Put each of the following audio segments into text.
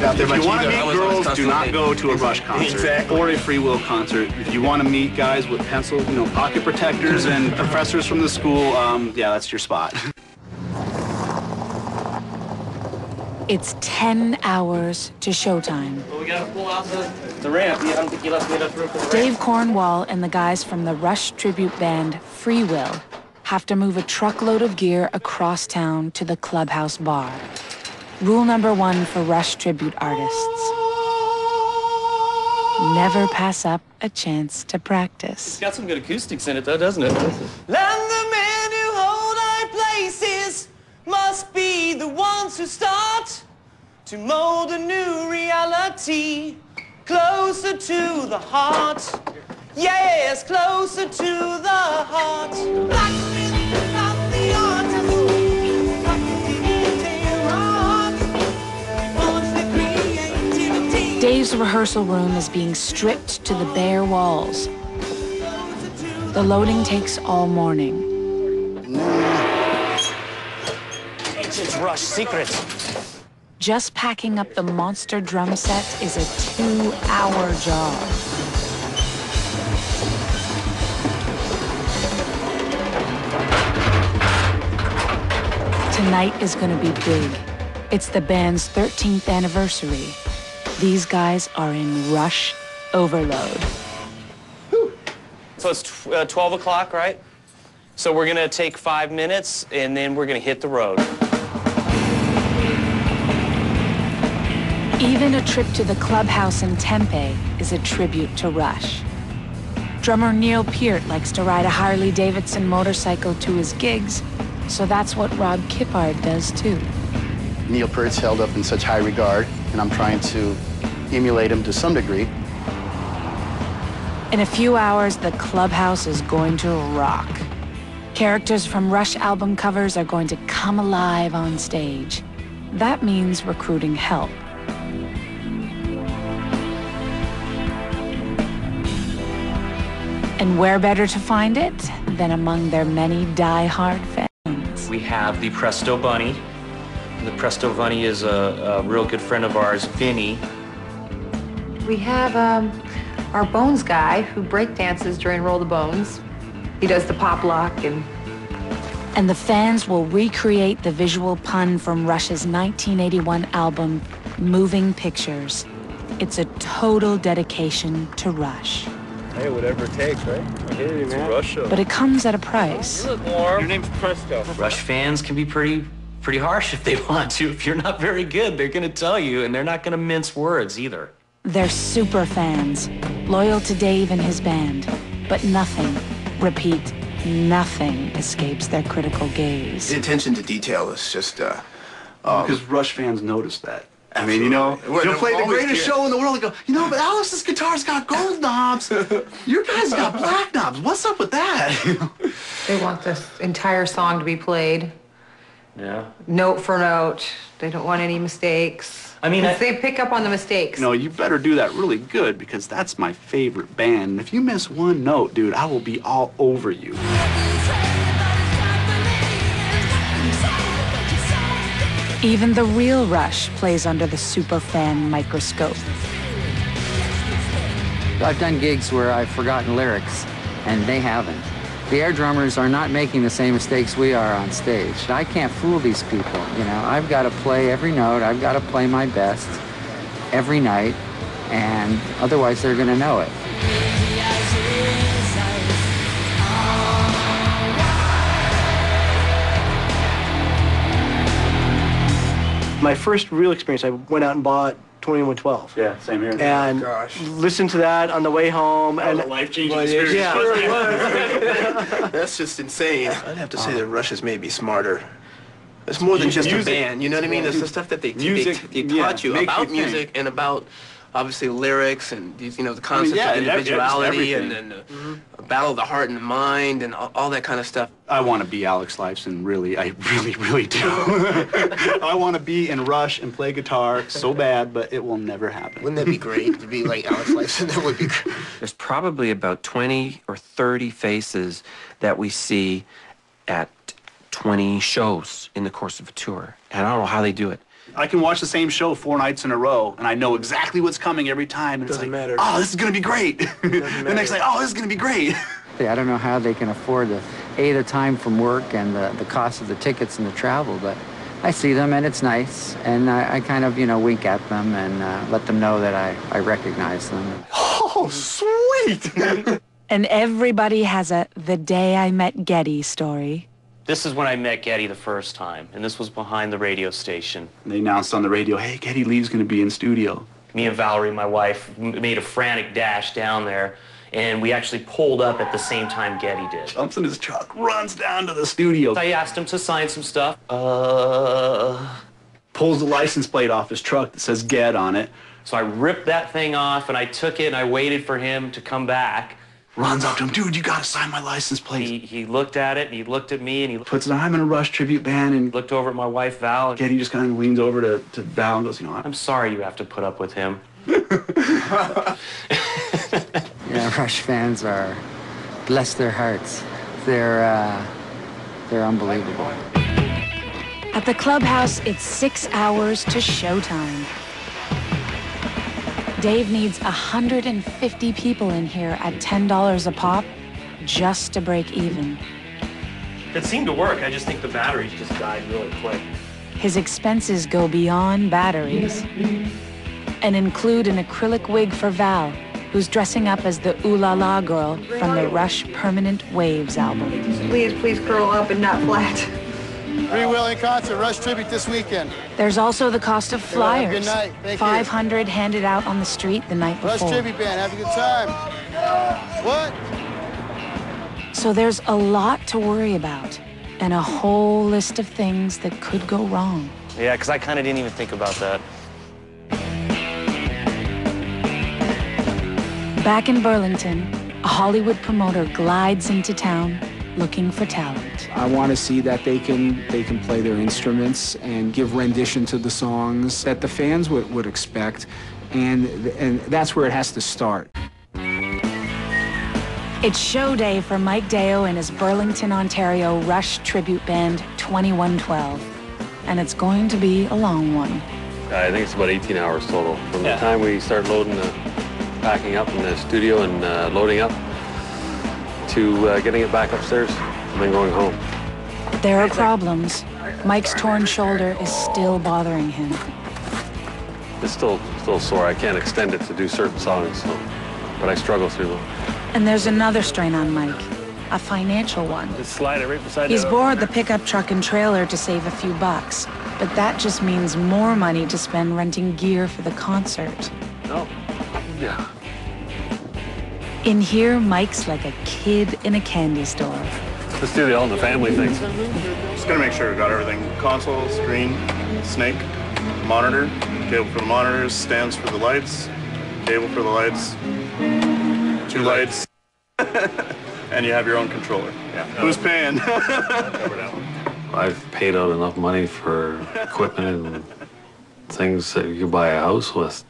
out there If much you want to either. meet girls, do not go to a Rush concert Exactly. or a Freewill concert. If you want to meet guys with pencil, pocket protectors and professors from the school, yeah, that's your spot. It's 10 hours to showtime. Well, we gotta pull out the ramp. I don't think you left me enough room for the ramp. Dave Cornwall and the guys from the Rush tribute band Freewill have to move a truckload of gear across town to the clubhouse bar. Rule number 1 for Rush tribute artists: never pass up a chance to practice. It's got some good acoustics in it, though, doesn't it? And the men who hold high places must be the ones who start to mold a new reality closer to the heart. Yes, closer to the heart. Blacksmith without the artist, Dave's rehearsal room is being stripped to the bare walls. The loading takes all morning. It's Rush secret. Just packing up the monster drum set is a 2-hour job. Tonight is going to be big. It's the band's 13th anniversary. These guys are in Rush overload. So it's 12 o'clock, right? So we're gonna take 5 minutes, and then we're gonna hit the road. Even a trip to the clubhouse in Tempe is a tribute to Rush. Drummer Neil Peart likes to ride a Harley-Davidson motorcycle to his gigs, so that's what Rob Kippard does too. Neil Peart's held up in such high regard, and I'm trying to emulate him to some degree. In a few hours, the clubhouse is going to rock. Characters from Rush album covers are going to come alive on stage. That means recruiting help. And where better to find it than among their many die-hard fans? We have the Presto Bunny. The Presto Bunny is a real good friend of ours, Vinny. We have our Bones guy who break dances during Roll the Bones. He does the pop lock And the fans will recreate the visual pun from Rush's 1981 album, Moving Pictures. It's a total dedication to Rush. Hey, whatever it takes, right? I hear you, man. Russia. But it comes at a price. You look warm. Your name's Presto. Rush fans can be pretty harsh if they want to. If you're not very good, they're gonna tell you, and they're not gonna mince words either. They're super fans, loyal to Dave and his band. But nothing, repeat, nothing escapes their critical gaze. The attention to detail is just, Because Rush fans notice that. I mean, you'll play the greatest show in the world and go, but Alex's guitar's got gold knobs. Your guy's got black knobs. What's up with that? They want this entire song to be played, Yeah. note for note. They don't want any mistakes. I mean, they pick up on the mistakes. You better do that really good because that's my favorite band. And if you miss one note, dude, I will be all over you. Even the real Rush plays under the superfan microscope. I've done gigs where I've forgotten lyrics, and they haven't. The air drummers are not making the same mistakes we are on stage. I can't fool these people, I've got to play every note. I've got to play my best every night, and otherwise they're going to know it. My first real experience, I went out and bought 2112. Yeah, same here. And listened to that on the way home. That was a life-changing experience. Yeah, sure it was. that's just insane. I'd have to say that Rush has made me smarter. It's more than just a band, you know what I mean? It's the stuff that they taught you about music and about, obviously, lyrics and, the concept of individuality and then the battle of the heart and the mind and all that kind of stuff. I want to be Alex Lifeson, really. I really do. I want to be in Rush and play guitar so bad, but it will never happen. Wouldn't that be great to be like Alex Lifeson? That would be great. There's probably about 20 or 30 faces that we see at 20 shows in the course of a tour. And I don't know how they do it. I can watch the same show 4 nights in a row, and I know exactly what's coming every time. And Doesn't matter. Oh, this is gonna be great. The next night, oh, this is gonna be great. I don't know how they can afford the time from work and the cost of the tickets and the travel, but I see them and it's nice, and I kind of, wink at them and let them know that I recognize them. Oh, sweet! And everybody has a "the day I met Geddy" story. This is when I met Geddy the first time, and this was behind the radio station. They announced on the radio, hey, Geddy Lee's gonna be in studio. Me and Valerie, my wife, made a frantic dash down there, and we actually pulled up at the same time Geddy did. Jumps in his truck, runs down to the studio. I asked him to sign some stuff. Pulls the license plate off his truck that says Ged on it. So I ripped that thing off, and I took it, and I waited for him to come back. Runs up to him, dude, you gotta sign my license plate. He looked at it, and he looked at me, and he puts it on, I'm in a Rush tribute band, and looked over at my wife, Val. And Geddy just kind of leans over to Val and goes, I'm sorry you have to put up with him. Yeah, Rush fans are, bless their hearts. They're unbelievable. At the clubhouse, it's 6 hours to showtime. Dave needs 150 people in here at $10 a pop just to break even. It seemed to work. I just think the batteries just died really quick. His expenses go beyond batteries and include an acrylic wig for Val, who's dressing up as the Ooh La La girl from the Rush Permanent Waves album. Please curl up and not flat. Freewill in concert, Rush tribute this weekend. There's also the cost of flyers. Good night. Thank 500 handed out on the street the night Rush before. tribute band, have a good time. What? So there's a lot to worry about and a whole list of things that could go wrong. Yeah, because I kind of didn't even think about that. Back in Burlington, a Hollywood promoter glides into town looking for talent. I want to see that they can play their instruments and give rendition to the songs that the fans would expect, and that's where it has to start. It's show day for Mike Deo and his Burlington, Ontario Rush tribute band 2112, and it's going to be a long one. I think it's about 18 hours total. From the time we start loading, packing up in the studio and loading up, to getting it back upstairs and then going home. There are problems. Mike's torn shoulder is still bothering him. It's still sore. I can't extend it to do certain songs, but I struggle through them. And there's another strain on Mike, a financial one. Just slide it right beside He's borrowed the pickup truck and trailer to save a few bucks, but that just means more money to spend renting gear for the concert. Oh, yeah. In here, Mike's like a kid in a candy store. Let's do the All in the Family things. Just gonna make sure we got everything. Console, screen, snake, monitor, cable for the monitors, stands for the lights, cable for the lights, 2 lights, and you have your own controller. Yeah. Who's paying? I've paid out enough money for equipment and things that you could buy a house with.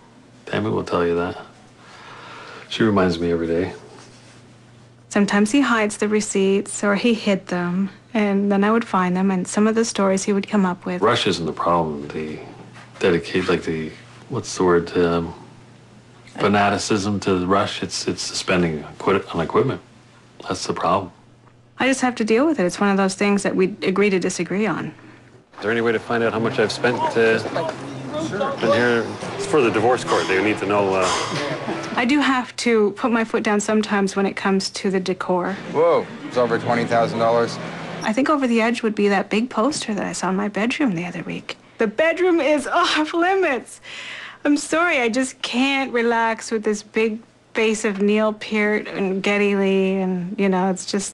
Tammy will tell you that. She reminds me every day. Sometimes he hides the receipts or he hid them, and then I would find them, and some of the stories he would come up with. Rush isn't the problem. The dedicate, like the, what's the word, fanaticism to the Rush, it's the spending on equipment. That's the problem. I just have to deal with it. It's one of those things that we agree to disagree on. Is there any way to find out how much I've spent in here? It's for the divorce court. They need to know. I do have to put my foot down sometimes when it comes to the decor. Whoa, it's over $20,000. I think over the edge would be that big poster that I saw in my bedroom the other week. The bedroom is off limits. I'm sorry, I just can't relax with this big face of Neil Peart and Geddy Lee, and, it's just